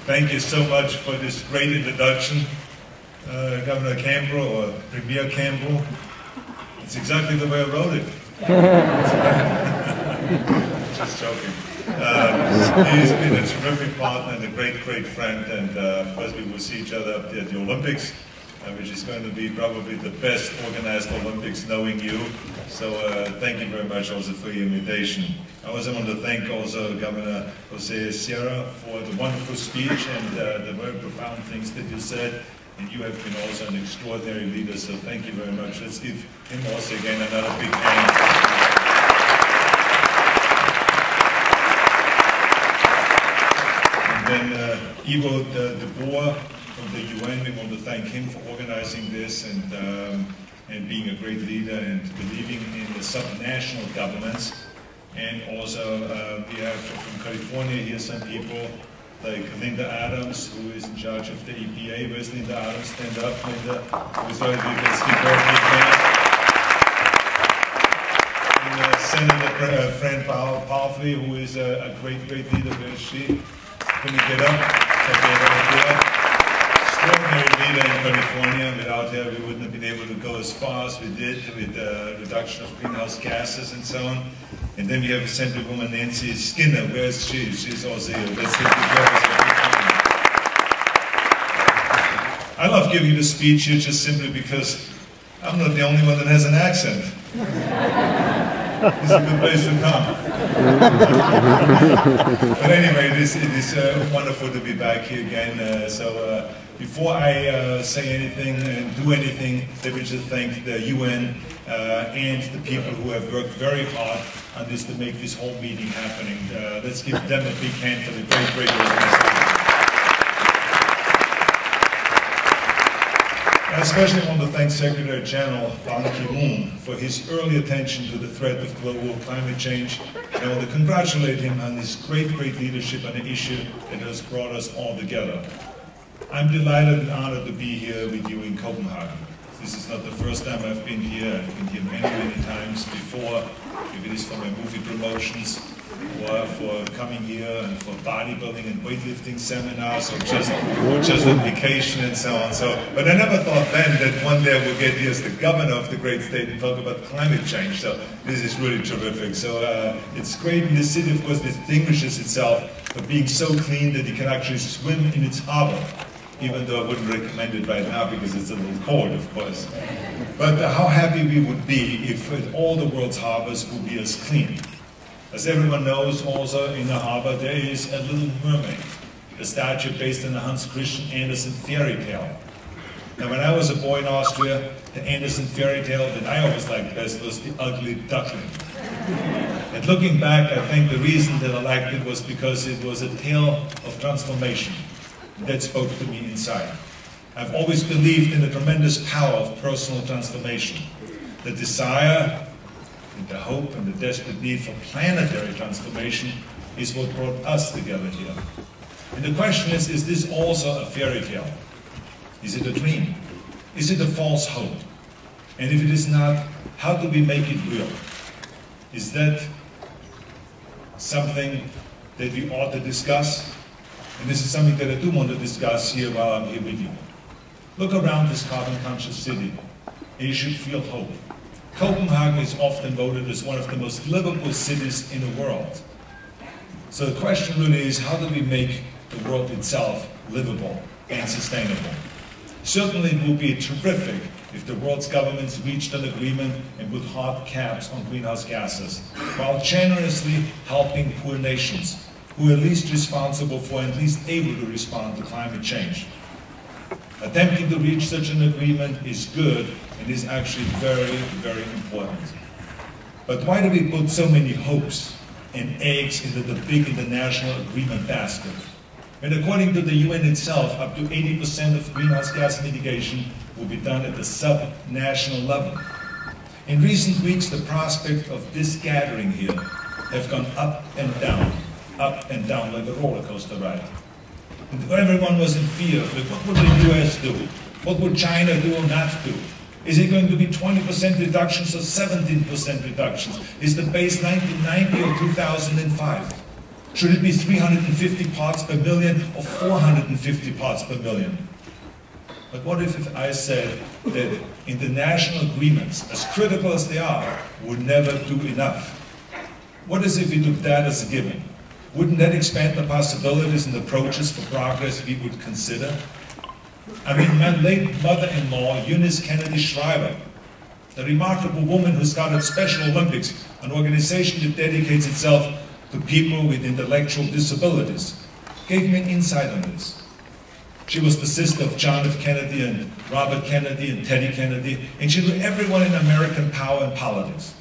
Thank you so much for this great introduction, Governor Campbell, or Premier Campbell. It's exactly the way I wrote it. Just joking. He's been a terrific partner and a great, great friend, and of course we will see each other up there at the Olympics, which is going to be probably the best organized Olympics, knowing you. So thank you very much also for your invitation. I also want to thank also Governor Jose Sierra for the wonderful speech and the very profound things that you said. And you have been also an extraordinary leader, so thank you very much. Let's give him also again another big hand. And then Ivo de Boer from the UN, we want to thank him for organizing this and being a great leader and believing in the subnational governments. And also we have from California here some people like Linda Adams, who is in charge of the EPA. Where's Linda Adams? Stand up, Linda. Who's already let's give her a big hand. And Senator Fran Powerfully, who is a great, great leader. Where is she? Can you get up? Okay, right there. Extraordinary leader in California. Without her, we wouldn't have been able to go as far as we did with the reduction of greenhouse gases and so on. And then we have Assemblywoman Nancy Skinner. Where is she? She's also here. Let's give the I love giving the speech here just simply because I'm not the only one that has an accent. It's a good place to come. But anyway, it is wonderful to be back here again. Before I say anything and do anything, let me just thank the UN and the people who have worked very hard on this to make this whole meeting happening. Let's give them a big hand for the great, great organization. I especially want to thank Secretary General Ban Ki-moon for his early attention to the threat of global climate change. And I want to congratulate him on his great, great leadership on an issue that has brought us all together. I'm delighted and honored to be here with you in Copenhagen. This is not the first time I've been here. I've been here many, many times before, if it is for my movie promotions, or for coming here and for bodybuilding and weightlifting seminars, or just on vacation and so on. But I never thought then that one day I would get here as the governor of the great state and talk about climate change. So this is really terrific. So it's great, and this city, of course, distinguishes itself for being so clean that you can actually swim in its harbor. Even though I wouldn't recommend it right now because it's a little cold, of course. But how happy we would be if all the world's harbors would be as clean. As everyone knows, also in the harbor there is a little mermaid, a statue based on the Hans Christian Andersen fairy tale. Now when I was a boy in Austria, the Andersen fairy tale that I always liked best was The Ugly Duckling. And looking back, I think the reason that I liked it was because it was a tale of transformation. That spoke to me inside. I've always believed in the tremendous power of personal transformation. The desire, and the hope, and the desperate need for planetary transformation is what brought us together here. And the question is this also a fairy tale? Is it a dream? Is it a false hope? And if it is not, how do we make it real? Is that something that we ought to discuss? And this is something that I do want to discuss here while I'm here with you. Look around this carbon-conscious city, and you should feel hope. Copenhagen is often voted as one of the most livable cities in the world. So the question really is, how do we make the world itself livable and sustainable? Certainly it would be terrific if the world's governments reached an agreement and put hard caps on greenhouse gases, while generously helping poor nations, who are least responsible for and least able to respond to climate change. Attempting to reach such an agreement is good and is actually very, very important. But why do we put so many hopes and eggs into the big international agreement basket? And according to the UN itself, up to 80% of greenhouse gas mitigation will be done at the sub-national level. In recent weeks, the prospect of this gathering here have gone up and down like a roller coaster ride. And everyone was in fear of what would the US do? What would China do or not do? Is it going to be 20% reductions or 17% reductions? Is the base 1990 or 2005? Should it be 350 parts per million or 450 parts per million? But what if I said that international agreements, as critical as they are, would never do enough? What if we took that as a given? Wouldn't that expand the possibilities and approaches for progress we would consider? I mean, my late mother-in-law, Eunice Kennedy Shriver, the remarkable woman who started Special Olympics, an organization that dedicates itself to people with intellectual disabilities, gave me an insight on this. She was the sister of John F. Kennedy and Robert Kennedy and Teddy Kennedy, and she knew everyone in American power and politics.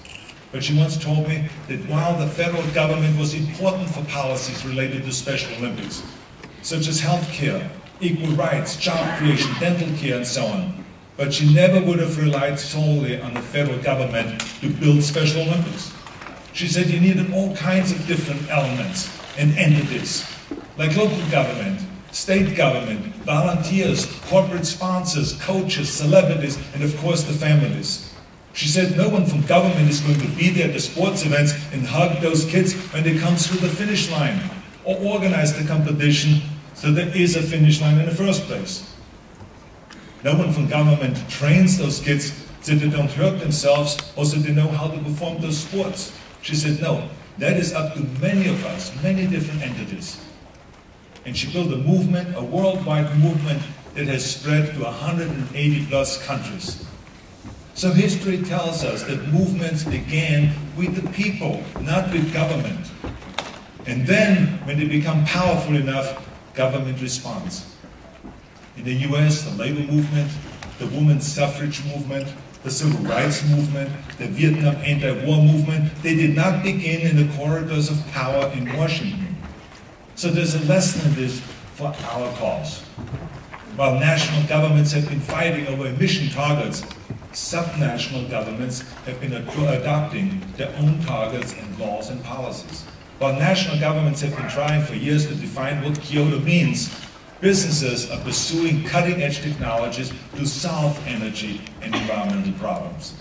But she once told me that while the federal government was important for policies related to Special Olympics, such as health care, equal rights, job creation, dental care, and so on, but she never would have relied solely on the federal government to build Special Olympics. She said you needed all kinds of different elements and entities, like local government, state government, volunteers, corporate sponsors, coaches, celebrities, and of course the families. She said no one from government is going to be there at the sports events and hug those kids when they come through the finish line, or organize the competition so there is a finish line in the first place. No one from government trains those kids so they don't hurt themselves or so they know how to perform those sports. She said no, that is up to many of us, many different entities. And she built a movement, a worldwide movement that has spread to 180 plus countries. So history tells us that movements began with the people, not with government. And then, when they become powerful enough, government responds. In the US, the labor movement, the women's suffrage movement, the civil rights movement, the Vietnam anti-war movement, they did not begin in the corridors of power in Washington. So there's a lesson in this for our cause. While national governments have been fighting over emission targets, subnational governments have been adopting their own targets and laws and policies. While national governments have been trying for years to define what Kyoto means, businesses are pursuing cutting-edge technologies to solve energy and environmental problems.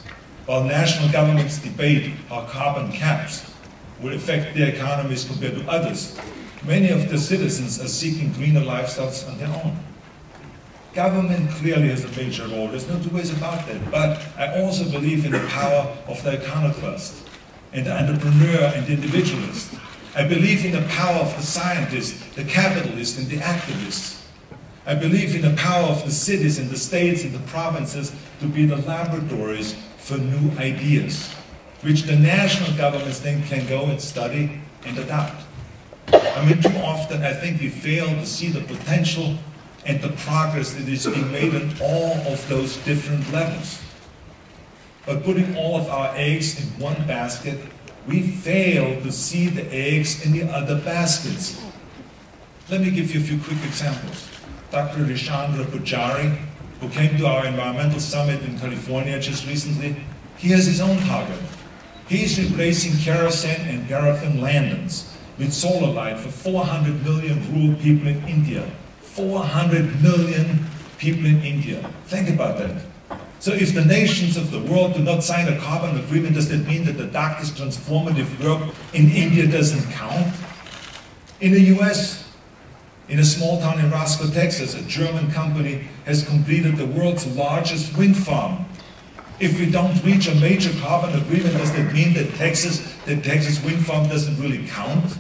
While national governments debate how carbon caps will affect their economies compared to others, many of the citizens are seeking greener lifestyles on their own. Government clearly has a major role, there's no two ways about that, but I also believe in the power of the iconoclast and the entrepreneur and the individualist. I believe in the power of the scientist, the capitalist, and the activist. I believe in the power of the cities and the states and the provinces to be the laboratories for new ideas, which the national governments then can go and study and adopt. I mean, too often I think we fail to see the potential and the progress that is being made on all of those different levels. By putting all of our eggs in one basket, we fail to see the eggs in the other baskets. Let me give you a few quick examples. Dr. Rishandra Pujari, who came to our environmental summit in California just recently, he has his own target. He's replacing kerosene and paraffin lanterns with solar light for 400 million rural people in India. 400 million people in India. Think about that. So if the nations of the world do not sign a carbon agreement, does that mean that the doctor's transformative work in India doesn't count? In the US, in a small town in Roscoe, Texas, a German company has completed the world's largest wind farm. If we don't reach a major carbon agreement, does that mean that Texas wind farm doesn't really count?